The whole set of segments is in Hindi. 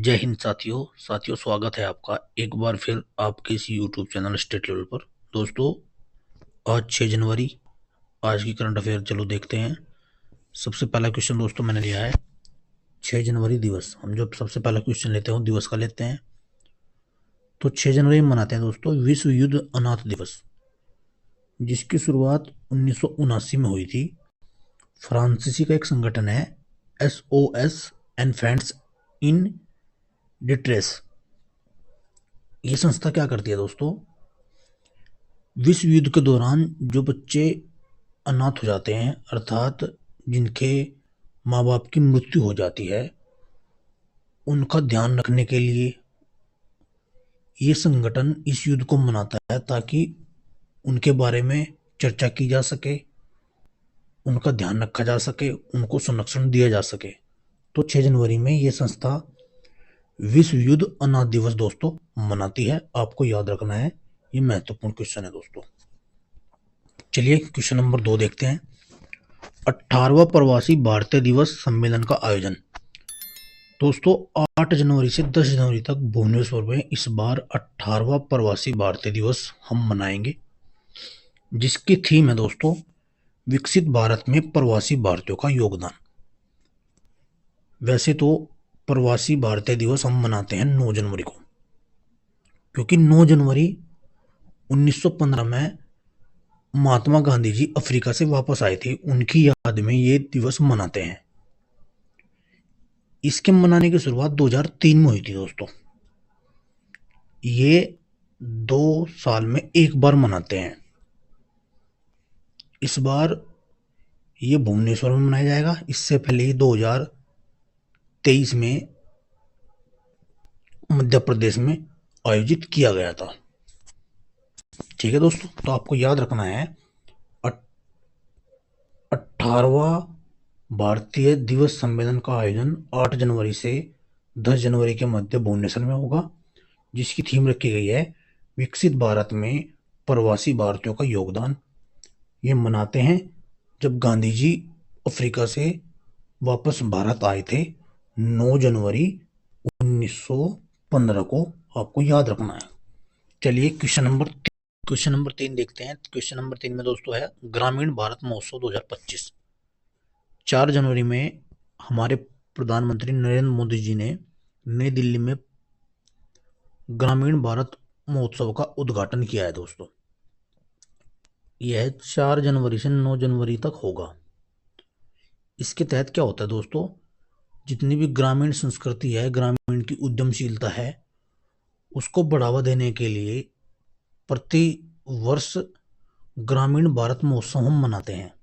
जय हिंद साथियों स्वागत है आपका एक बार फिर आपके इस यूट्यूब चैनल स्टेट लेवल पर। दोस्तों, आज 6 जनवरी, आज की करंट अफेयर चलो देखते हैं। सबसे पहला क्वेश्चन दोस्तों मैंने लिया है 6 जनवरी दिवस। हम जो सबसे पहला क्वेश्चन लेते हैं दिवस का लेते हैं। तो 6 जनवरी में मनाते हैं दोस्तों विश्व युद्ध अनाथ दिवस, जिसकी शुरुआत 1979 में हुई थी। फ्रांसीसी का एक संगठन है SOS इन्फेंट्स इन डिट्रेस। ये संस्था क्या करती है दोस्तों? विश्व युद्ध के दौरान जो बच्चे अनाथ हो जाते हैं, अर्थात जिनके माँ बाप की मृत्यु हो जाती है, उनका ध्यान रखने के लिए ये संगठन इस युद्ध को मनाता है, ताकि उनके बारे में चर्चा की जा सके, उनका ध्यान रखा जा सके, उनको संरक्षण दिया जा सके। तो 6 जनवरी में ये संस्था विश्व युद्ध अनाथ दिवस दोस्तों मनाती है। आपको याद रखना है, ये महत्वपूर्ण क्वेश्चन है दोस्तों। चलिए क्वेश्चन नंबर 2 देखते हैं। 18वां प्रवासी भारतीय दिवस सम्मेलन का आयोजन। दोस्तों 8 जनवरी से 10 जनवरी तक भुवनेश्वर में इस बार 18वां प्रवासी भारतीय दिवस हम मनाएंगे, जिसकी थीम है दोस्तों विकसित भारत में प्रवासी भारतीयों का योगदान। वैसे तो प्रवासी भारतीय दिवस हम मनाते हैं 9 जनवरी को, क्योंकि 9 जनवरी 1915 में महात्मा गांधी जी अफ्रीका से वापस आए थे, उनकी याद में ये दिवस मनाते हैं। इसके मनाने की शुरुआत 2003 में हुई थी दोस्तों। ये 2 साल में एक बार मनाते हैं। इस बार ये भुवनेश्वर में मनाया जाएगा। इससे पहले 2023 में मध्य प्रदेश में आयोजित किया गया था। ठीक है दोस्तों, तो आपको याद रखना है 18वां भारतीय दिवस सम्मेलन का आयोजन 8 जनवरी से 10 जनवरी के मध्य भुवनेश्वर में होगा, जिसकी थीम रखी गई है विकसित भारत में प्रवासी भारतीयों का योगदान। ये मनाते हैं जब गांधी जी अफ्रीका से वापस भारत आए थे 9 जनवरी 1915 को। आपको याद रखना है। चलिए क्वेश्चन नंबर 3 देखते हैं। क्वेश्चन नंबर 3 में दोस्तों है ग्रामीण भारत महोत्सव 2025। 4 जनवरी में हमारे प्रधानमंत्री नरेंद्र मोदी जी ने नई दिल्ली में ग्रामीण भारत महोत्सव का उद्घाटन किया है दोस्तों। यह 4 जनवरी से 9 जनवरी तक होगा। इसके तहत क्या होता है दोस्तों, जितनी भी ग्रामीण संस्कृति है, ग्रामीण की उद्यमशीलता है, उसको बढ़ावा देने के लिए प्रति वर्ष ग्रामीण भारत महोत्सव हम मनाते हैं,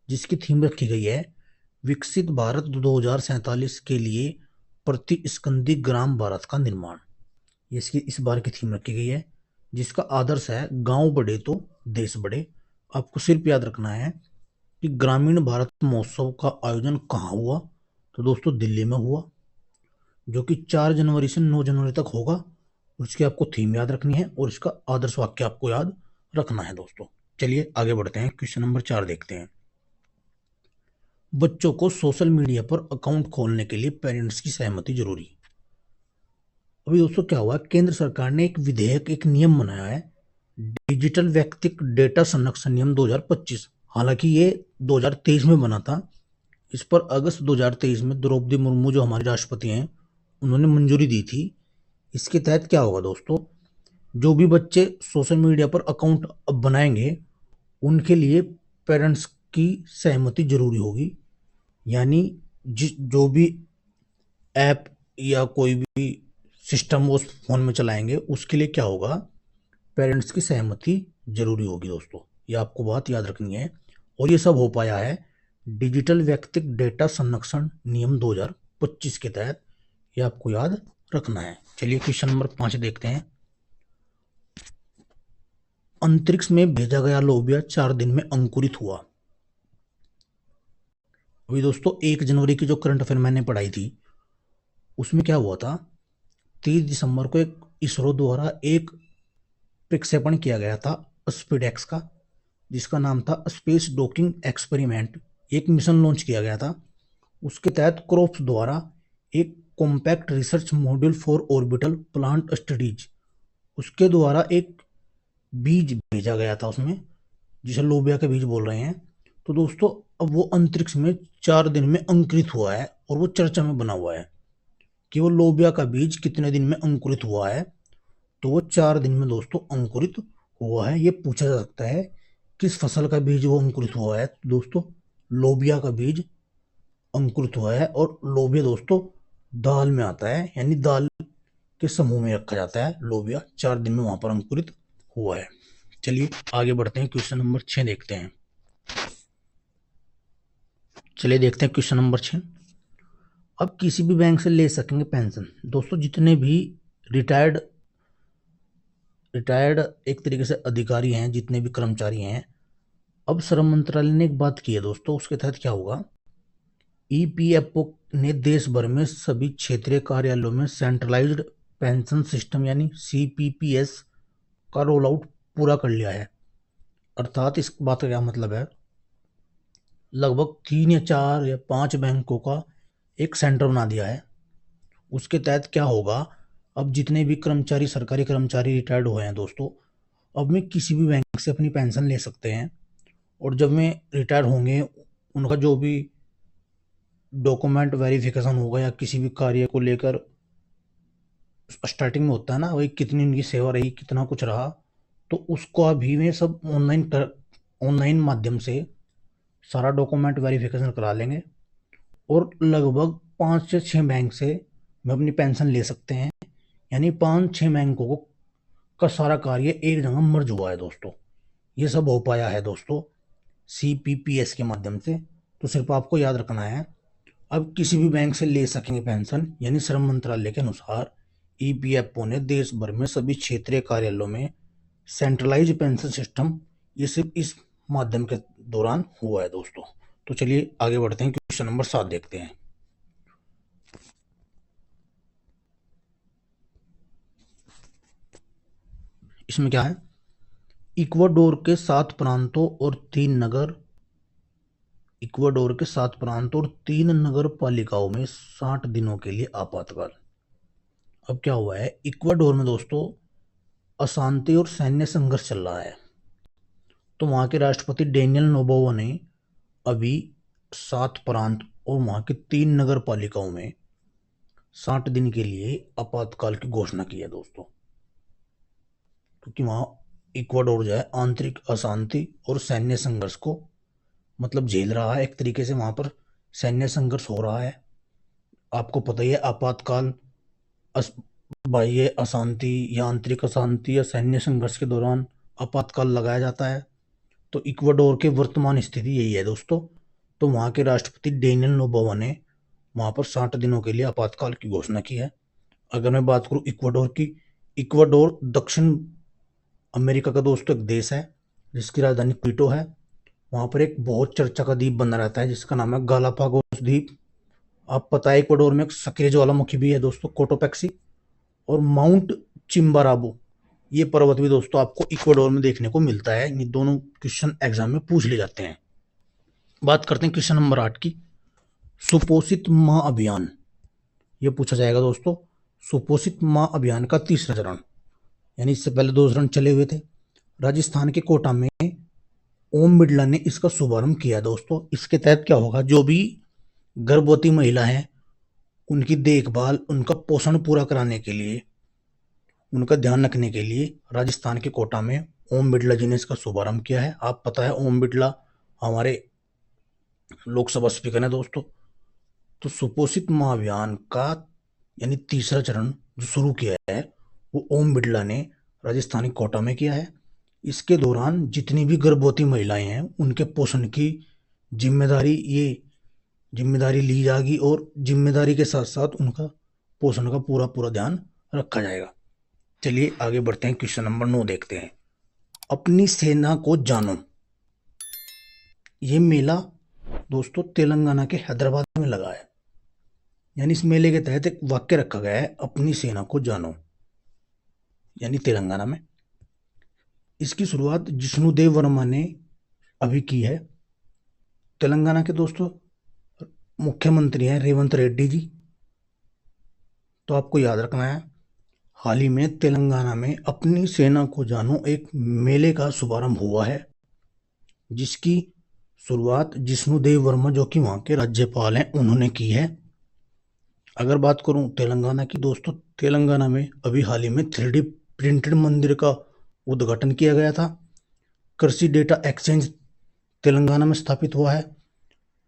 जिसकी थीम रखी गई है विकसित भारत 2047 के लिए प्रतिस्कंदी ग्राम भारत का निर्माण। इसकी इस बार की थीम रखी गई है, जिसका आदर्श है गांव बढ़े तो देश बढ़े। आपको सिर्फ याद रखना है कि ग्रामीण भारत महोत्सव का आयोजन कहाँ हुआ, तो दोस्तों दिल्ली में हुआ, जो कि 4 जनवरी से 9 जनवरी तक होगा। उसकी आपको थीम याद रखनी है और इसका आदर्श वाक्य आपको याद रखना है दोस्तों। चलिए आगे बढ़ते हैं। क्वेश्चन नंबर 4 देखते हैं। बच्चों को सोशल मीडिया पर अकाउंट खोलने के लिए पेरेंट्स की सहमति जरूरी। अभी दोस्तों क्या हुआ, केंद्र सरकार ने एक विधेयक, एक नियम बनाया है, डिजिटल व्यक्तिगत डेटा संरक्षण नियम 2025। हालांकि ये 2023 में बना था। इस पर अगस्त 2023 में द्रौपदी मुर्मू जो हमारे राष्ट्रपति हैं, उन्होंने मंजूरी दी थी। इसके तहत क्या होगा दोस्तों, जो भी बच्चे सोशल मीडिया पर अकाउंट अब बनाएंगे, उनके लिए पेरेंट्स की सहमति जरूरी होगी। यानी जो भी ऐप या कोई भी सिस्टम वो फोन में चलाएंगे, उसके लिए क्या होगा, पेरेंट्स की सहमति जरूरी होगी दोस्तों। ये आपको बात याद रखनी है। और ये सब हो पाया है डिजिटल व्यक्तिगत डेटा संरक्षण नियम 2025 के तहत। ये आपको याद रखना है। चलिए क्वेश्चन नंबर 5 देखते हैं। अंतरिक्ष में भेजा गया लोबिया 4 दिन में अंकुरित हुआ। अभी दोस्तों 1 जनवरी की जो करंट अफेयर मैंने पढ़ाई थी, उसमें क्या हुआ था, 30 दिसंबर को एक इसरो द्वारा एक प्रक्षेपण किया गया था स्पीडएक्स का, जिसका नाम था स्पेस डॉकिंग एक्सपेरिमेंट। एक मिशन लॉन्च किया गया था। उसके तहत क्रोप्स द्वारा एक compact research module for orbital plant studies, उसके द्वारा एक बीज भेजा गया था उसमें, जिसे लोबिया के बीज बोल रहे हैं। तो दोस्तों अब वो अंतरिक्ष में 4 दिन में अंकुरित हुआ है और वो चर्चा में बना हुआ है कि वो लोबिया का बीज कितने दिन में अंकुरित हुआ है। तो वो 4 दिन में दोस्तों अंकुरित हुआ है। ये पूछा जा सकता है किस फसल का बीज वो अंकुरित हुआ है। तो दोस्तों लोबिया का बीज अंकुरित हुआ है, और लोबिया दोस्तों दाल में आता है, यानी दाल के समूह में रखा जाता है। लोबिया 4 दिन में वहां पर अंकुरित हुआ है। चलिए आगे बढ़ते हैं, क्वेश्चन नंबर 6 देखते हैं। चलिए देखते हैं क्वेश्चन नंबर 6। अब किसी भी बैंक से ले सकेंगे पेंशन। दोस्तों जितने भी रिटायर्ड एक तरीके से अधिकारी हैं, जितने भी कर्मचारी हैं, अब श्रम मंत्रालय ने एक बात की है दोस्तों, उसके तहत क्या होगा, ईपीएफओ ने देश भर में सभी क्षेत्रीय कार्यालयों में सेंट्रलाइज्ड पेंशन सिस्टम यानी सीपीपीएस का रोल आउट पूरा कर लिया है। अर्थात इस बात का क्या मतलब है, लगभग 3 या 4 या 5 बैंकों का एक सेंटर बना दिया है। उसके तहत क्या होगा, अब जितने भी कर्मचारी, सरकारी कर्मचारी रिटायर्ड हुए हैं दोस्तों, अब में किसी भी बैंक से अपनी पेंशन ले सकते हैं। और जब में रिटायर होंगे, उनका जो भी डॉक्यूमेंट वेरिफिकेशन होगा या किसी भी कार्य को लेकर स्टार्टिंग में होता है ना, वही कितनी उनकी सेवा रही, कितना कुछ रहा, तो उसको अभी में सब ऑनलाइन माध्यम से सारा डॉक्यूमेंट वेरिफिकेशन करा लेंगे, और लगभग 5 से 6 बैंक से में अपनी पेंशन ले सकते हैं। यानी 5-6 बैंकों को का सारा कार्य एक जगह मर्ज हुआ है दोस्तों। ये सब हो पाया है दोस्तों सीपीपीएस के माध्यम से। तो सिर्फ आपको याद रखना है, अब किसी भी बैंक से ले सकेंगे पेंशन, यानी श्रम मंत्रालय के अनुसार ईपीएफओ ने देश भर में सभी क्षेत्रीय कार्यालयों में सेंट्रलाइज पेंशन सिस्टम, ये सिर्फ इस माध्यम के दौरान हुआ है दोस्तों। तो चलिए आगे बढ़ते हैं, क्वेश्चन नंबर 7 देखते हैं। इसमें क्या है, इक्वाडोर के 7 प्रांतों और 3 नगर नगर पालिकाओं में 60 दिनों के लिए आपातकाल। अब क्या हुआ है, इक्वाडोर में दोस्तों अशांति और सैन्य संघर्ष चल रहा है। तो वहां के राष्ट्रपति डेनियल नोबोवा ने अभी 7 प्रांत और वहां की 3 नगर पालिकाओं में 60 दिन के लिए आपातकाल की घोषणा की है दोस्तों, क्योंकि वहां इक्वाडोर जो है आंतरिक अशांति और सैन्य संघर्ष को मतलब झेल रहा है। एक तरीके से वहां पर सैन्य संघर्ष हो रहा है। आपको पता ही है, आपातकाल बाह्य अशांति या आंतरिक अशांति या सैन्य संघर्ष के दौरान आपातकाल लगाया जाता है। तो इक्वाडोर के वर्तमान स्थिति यही है दोस्तों। तो वहाँ के राष्ट्रपति डेनियल नोबोवा ने वहाँ पर 60 दिनों के लिए आपातकाल की घोषणा की है। अगर मैं बात करूँ इक्वाडोर की, इक्वाडोर दक्षिण अमेरिका का दोस्तों एक देश है, जिसकी राजधानी क्विटो है। वहाँ पर एक बहुत चर्चा का द्वीप बना रहता है, जिसका नाम है गालापागोस द्वीप। आप पता है इक्वाडोर में एक सक्रिय ज्वालामुखी भी है दोस्तों, कोटोपैक्सी, और माउंट चिम्बाराबो, ये पर्वत भी दोस्तों आपको इक्वाडोर में देखने को मिलता है। ये दोनों क्वेश्चन एग्जाम में पूछ ले जाते हैं। बात करते हैं क्वेश्चन नंबर 8 की, सुपोषित माँ अभियान। ये पूछा जाएगा दोस्तों, सुपोषित माँ अभियान का तीसरा चरण, यानी इससे पहले 2 चरण चले हुए थे। राजस्थान के कोटा में ओम बिड़ला ने इसका शुभारंभ किया दोस्तों। इसके तहत क्या होगा, जो भी गर्भवती महिला है उनकी देखभाल, उनका पोषण पूरा कराने के लिए, उनका ध्यान रखने के लिए राजस्थान के कोटा में ओम बिड़ला जी ने इसका शुभारंभ किया है। आप पता है ओम बिड़ला हमारे लोकसभा स्पीकर हैं दोस्तों। तो सुपोषित माँ अभियान का यानी तीसरा चरण जो शुरू किया है वो ओम बिड़ला ने राजस्थान के कोटा में किया है। इसके दौरान जितनी भी गर्भवती महिलाएं हैं उनके पोषण की जिम्मेदारी ली जाएगी, और जिम्मेदारी के साथ साथ उनका पोषण का पूरा ध्यान रखा जाएगा। चलिए आगे बढ़ते हैं, क्वेश्चन नंबर 9 देखते हैं। अपनी सेना को जानो। ये मेला दोस्तों तेलंगाना के हैदराबाद में लगा है। यानी इस मेले के तहत एक वाक्य रखा गया है, अपनी सेना को जानो, यानी तेलंगाना में। इसकी शुरुआत जिष्णुदेव वर्मा ने अभी की है। तेलंगाना के दोस्तों मुख्यमंत्री हैं रेवंत रेड्डी जी। तो आपको याद रखना है, हाल ही में तेलंगाना में अपनी सेना को जानो एक मेले का शुभारंभ हुआ है, जिसकी शुरुआत जिष्णुदेव वर्मा जो कि वहाँ के राज्यपाल हैं उन्होंने की है। अगर बात करूं तेलंगाना की दोस्तों, तेलंगाना में अभी हाल ही में 3D प्रिंटेड मंदिर का उद्घाटन किया गया था। कृषि डेटा एक्सचेंज तेलंगाना में स्थापित हुआ है।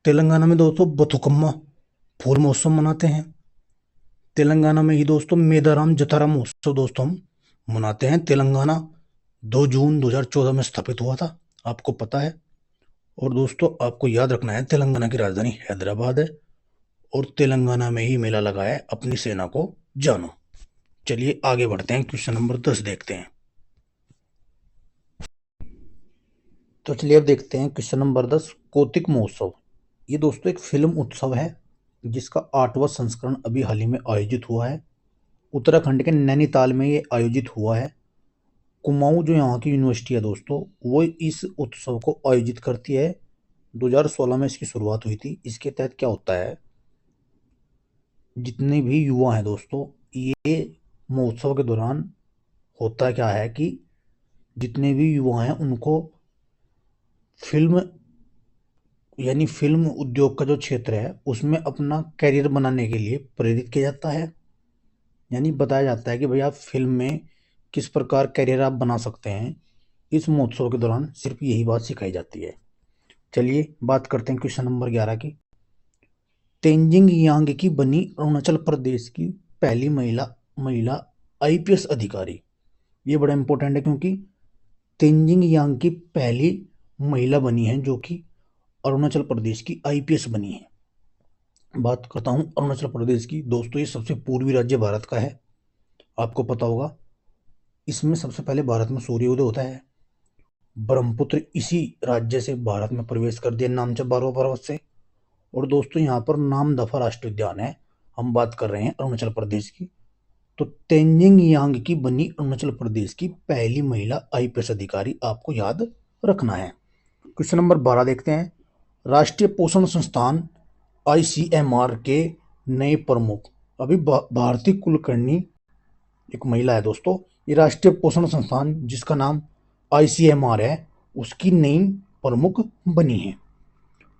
तेलंगाना में दोस्तों बथुकम्मा फूल महोत्सव मनाते हैं। तेलंगाना में ही दोस्तों मेदाराम जतारा महोत्सव दोस्तों हम मनाते हैं। तेलंगाना 2 जून 2014 में स्थापित हुआ था, आपको पता है। और दोस्तों आपको याद रखना है, तेलंगाना की राजधानी हैदराबाद है और तेलंगाना में ही मेला लगा है अपनी सेना को जानो। चलिए आगे बढ़ते हैं, क्वेश्चन नंबर 10 देखते हैं। तो चलिए अब देखते हैं क्वेश्चन नंबर 10, कौतिक महोत्सव। ये दोस्तों एक फिल्म उत्सव है जिसका 8वां संस्करण अभी हाल ही में आयोजित हुआ है। उत्तराखंड के नैनीताल में ये आयोजित हुआ है। कुमाऊं जो यहाँ की यूनिवर्सिटी है दोस्तों, वो इस उत्सव को आयोजित करती है। 2016 में इसकी शुरुआत हुई थी। इसके तहत क्या होता है, जितने भी युवा हैं दोस्तों, ये महोत्सव के दौरान होता क्या है कि जितने भी युवा हैं उनको फिल्म यानी फिल्म उद्योग का जो क्षेत्र है उसमें अपना करियर बनाने के लिए प्रेरित किया जाता है। यानी बताया जाता है कि भाई आप फिल्म में किस प्रकार करियर आप बना सकते हैं। इस महोत्सव के दौरान सिर्फ यही बात सिखाई जाती है। चलिए बात करते हैं क्वेश्चन नंबर 11 की। तेंजिंग यांग की बनी अरुणाचल प्रदेश की पहली महिला महिला आईपीएस अधिकारी। ये बड़ा इंपॉर्टेंट है क्योंकि तेंजिंग यांग की पहली महिला बनी है जो कि अरुणाचल प्रदेश की आईपीएस बनी है। बात करता हूँ अरुणाचल प्रदेश की दोस्तों, ये सबसे पूर्वी राज्य भारत का है, आपको पता होगा। इसमें सबसे पहले भारत में सूर्योदय होता है। ब्रह्मपुत्र इसी राज्य से भारत में प्रवेश कर दिया नामचा बारवा पर्वत से। और दोस्तों यहाँ पर नामदफा राष्ट्रीय उद्यान है। हम बात कर रहे हैं अरुणाचल प्रदेश की। तो तेंजिंग यांग की बनी अरुणाचल प्रदेश की पहली महिला आईपीएस अधिकारी, आपको याद रखना है। क्वेश्चन नंबर 12 देखते हैं। राष्ट्रीय पोषण संस्थान आईसीएमआर के नए प्रमुख, अभी भारती कुलकर्णी एक महिला है दोस्तों। ये राष्ट्रीय पोषण संस्थान जिसका नाम आईसीएमआर है उसकी नई प्रमुख बनी है।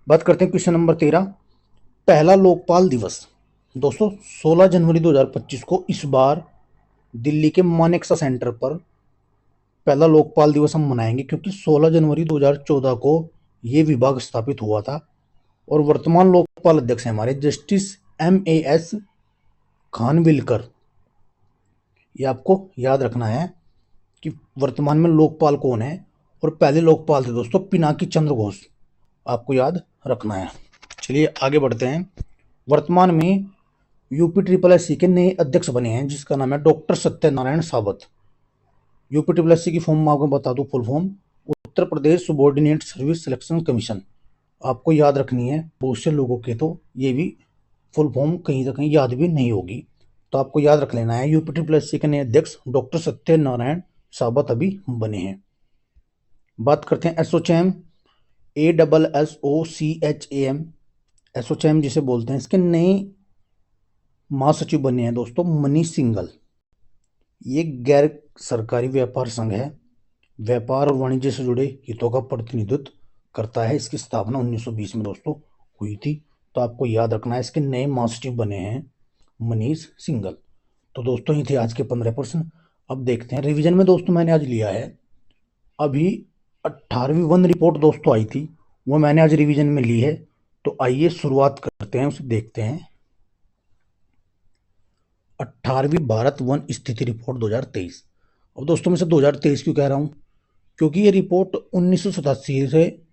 बात करते हैं क्वेश्चन नंबर 13, पहला लोकपाल दिवस। दोस्तों 16 जनवरी 2025 को इस बार दिल्ली के मानेकशॉ सेंटर पर पहला लोकपाल दिवस हम मनाएंगे, क्योंकि 16 जनवरी 2014 को ये विभाग स्थापित हुआ था। और वर्तमान लोकपाल अध्यक्ष हैं हमारे जस्टिस MAS खानविलकर। ये आपको याद रखना है कि वर्तमान में लोकपाल कौन है। और पहले लोकपाल थे दोस्तों पिनाकी चंद्र घोष, आपको याद रखना है। चलिए आगे बढ़ते हैं। वर्तमान में UPSSC के नए अध्यक्ष बने हैं जिसका नाम है डॉक्टर सत्यनारायण सावत। UPSSC की फॉर्म मैं आपको बता दूं, full form Uttar Pradesh subordinate service selection commission. आपको याद रखनी है, बहुत से लोगों के तो ये भी फुल फॉर्म कहीं ना कहीं याद भी नहीं होगी, तो आपको याद रख लेना है। UPSSC के नए अध्यक्ष डॉक्टर सत्यनारायण सावत अभी बने हैं। बात करते हैं एसोचैम ASSOCHAM, एसोचैम जिसे बोलते हैं, इसके नए महासचिव बने हैं दोस्तों मनीष सिंघल। ये गैर सरकारी व्यापार संघ है, व्यापार और वाणिज्य से जुड़े हितों का प्रतिनिधित्व करता है। इसकी स्थापना 1920 में दोस्तों हुई थी, तो आपको याद रखना है। इसके नए महासचिव बने हैं मनीष सिंघल। तो दोस्तों ये थे आज के 15 प्रश्न। अब देखते हैं रिवीजन में दोस्तों, मैंने आज लिया है अभी 18वीं वन रिपोर्ट दोस्तों आई थी, वो मैंने आज रिवीजन में ली है। तो आइए शुरुआत करते हैं, उसे देखते हैं। 18वीं भारत वन स्थिति रिपोर्ट 2023। अब दोस्तों मैं से 2023 क्यों कह रहा हूं, क्योंकि ये रिपोर्ट 1987 से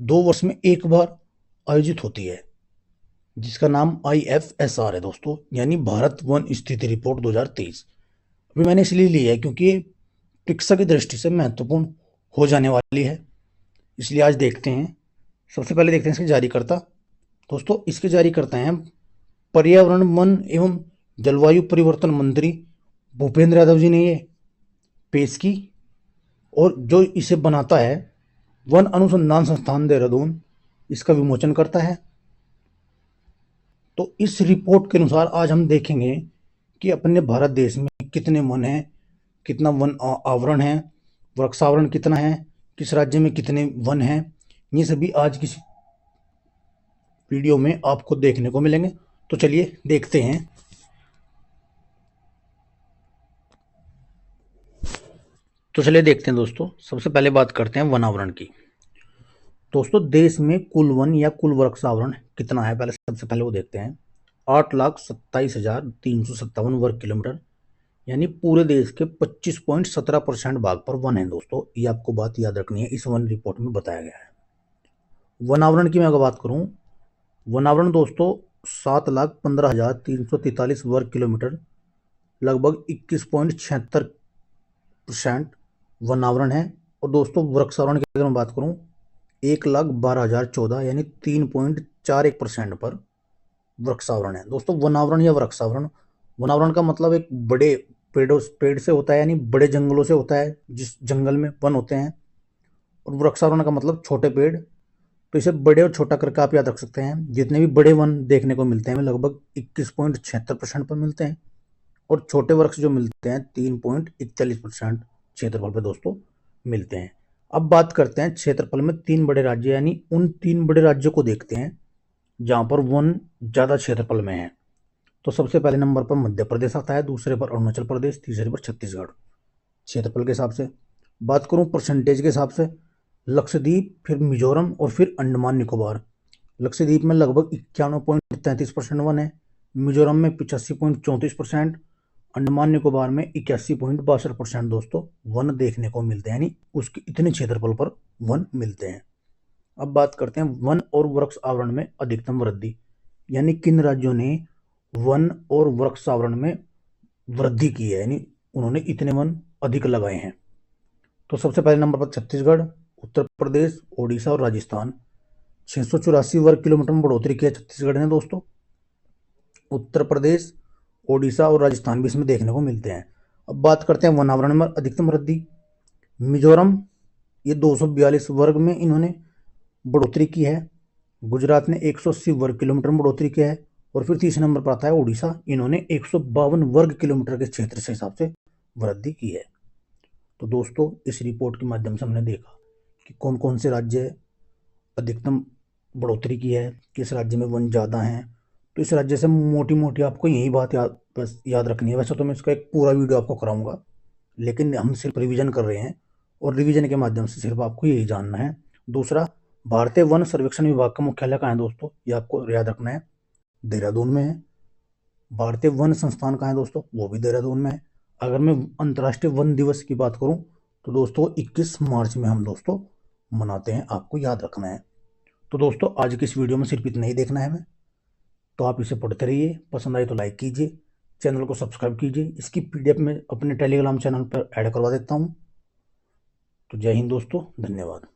2 वर्ष में एक बार आयोजित होती है, जिसका नाम IFSR है दोस्तों, यानी भारत वन स्थिति रिपोर्ट 2023। अभी मैंने इसलिए ली है क्योंकि ये परीक्षा की दृष्टि से महत्वपूर्ण हो जाने वाली है, इसलिए आज देखते हैं। सबसे पहले देखते हैं इसके जारीकर्ता। दोस्तों इसके जारीकर्ता हैं पर्यावरण वन एवं जलवायु परिवर्तन मंत्री भूपेंद्र यादव जी ने ये पेश की। और जो इसे बनाता है वन अनुसंधान संस्थान देहरादून इसका विमोचन करता है। तो इस रिपोर्ट के अनुसार आज हम देखेंगे कि अपने भारत देश में कितने वन हैं, कितना वन आवरण है, वृक्षावरण कितना है, किस राज्य में कितने वन हैं, ये सभी आज की वीडियो में आपको देखने को मिलेंगे। तो चलिए देखते हैं। दोस्तों, सबसे पहले बात करते हैं वन आवरण की। दोस्तों, देश में कुल वन या कुल वृक्षावरण कितना है, सबसे पहले वो देखते हैं। 8,27,357 वर्ग किलोमीटर, यानी पूरे देश के 25.17% भाग पर वन है। दोस्तों, ये आपको बात याद रखनी है, इस वन रिपोर्ट में बताया गया है। वन आवरण की मैं अगर बात करूं, वन आवरण दोस्तों 7,15,343 वर्ग किलोमीटर, लगभग 21.76% वन आवरण है। और दोस्तों, वृक्षावरण की अगर मैं बात करूं, 1,12,014 यानी 3.41% पर वृक्षावरण है। दोस्तों, वनावरण या वृक्षावरण, वनावरण का मतलब एक बड़े पेड़ से होता है, यानी बड़े जंगलों से होता है, जिस जंगल में वन होते हैं। और वृक्षावरण का मतलब छोटे पेड़। तो इसे बड़े और छोटा करके आप याद रख सकते हैं। जितने भी बड़े वन देखने को मिलते हैं लगभग 21.76% पर मिलते हैं, और छोटे वृक्ष जो मिलते हैं 3.41% क्षेत्रफल पे दोस्तों मिलते हैं। अब बात करते हैं क्षेत्रफल में 3 बड़े राज्य, यानी उन 3 बड़े राज्यों को देखते हैं जहां पर वन ज्यादा क्षेत्रफल में है। तो सबसे पहले नंबर पर मध्य प्रदेश आता है, दूसरे पर अरुणाचल प्रदेश, तीसरे पर छत्तीसगढ़। क्षेत्रफल के हिसाब से बात करूं, परसेंटेज के हिसाब से लक्षद्वीप, फिर मिजोरम और फिर अंडमान निकोबार। लक्षद्वीप में लगभग 91.33% वन है, मिजोरम में 85.34%, अंडमान निकोबार में 81.62% दोस्तों वन देखने को मिलते हैं, यानी उसके इतने क्षेत्रफल पर वन मिलते हैं। अब बात करते हैं वन और वृक्ष आवरण में अधिकतम वृद्धि, यानी किन राज्यों ने वन और वृक्ष आवरण में वृद्धि की है, यानी उन्होंने इतने वन अधिक लगाए हैं। तो सबसे पहले नंबर पर छत्तीसगढ़, उत्तर प्रदेश, ओडिशा और राजस्थान। 684 वर्ग किलोमीटर में बढ़ोतरी की है छत्तीसगढ़ ने दोस्तों। उत्तर प्रदेश, ओडिशा और राजस्थान भी इसमें देखने को मिलते हैं। अब बात करते हैं वन आवरण में अधिकतम वृद्धि। मिजोरम, ये 242 वर्ग में इन्होंने बढ़ोतरी की है। गुजरात ने 180 वर्ग किलोमीटर में बढ़ोतरी किया है। और फिर तीसरे नंबर पर आता है उड़ीसा, इन्होंने 152 वर्ग किलोमीटर के क्षेत्र से हिसाब से वृद्धि की है। तो दोस्तों, इस रिपोर्ट के माध्यम से हमने देखा कि कौन कौन से राज्य अधिकतम बढ़ोतरी की है, किस राज्य में वन ज़्यादा हैं। तो इस राज्य से मोटी मोटी आपको यही बात बस याद रखनी है। वैसे तो मैं इसका एक पूरा वीडियो आपको कराऊंगा, लेकिन हम सिर्फ रिवीजन कर रहे हैं, और रिवीजन के माध्यम से सिर्फ आपको यही जानना है। दूसरा, भारतीय वन सर्वेक्षण विभाग का मुख्यालय कहाँ है दोस्तों, ये आपको याद रखना है, देहरादून में है। भारतीय वन संस्थान कहाँ है दोस्तों, वो भी देहरादून में है। अगर मैं अंतर्राष्ट्रीय वन दिवस की बात करूं, तो दोस्तों 21 मार्च में हम दोस्तों मनाते हैं, आपको याद रखना है। तो दोस्तों, आज की इस वीडियो में सिर्फ इतना ही देखना है हमें। तो आप इसे पढ़ते रहिए, पसंद आए तो लाइक कीजिए, चैनल को सब्सक्राइब कीजिए। इसकी पीडीएफ में अपने टेलीग्राम चैनल पर ऐड करवा देता हूँ। तो जय हिंद दोस्तों, धन्यवाद।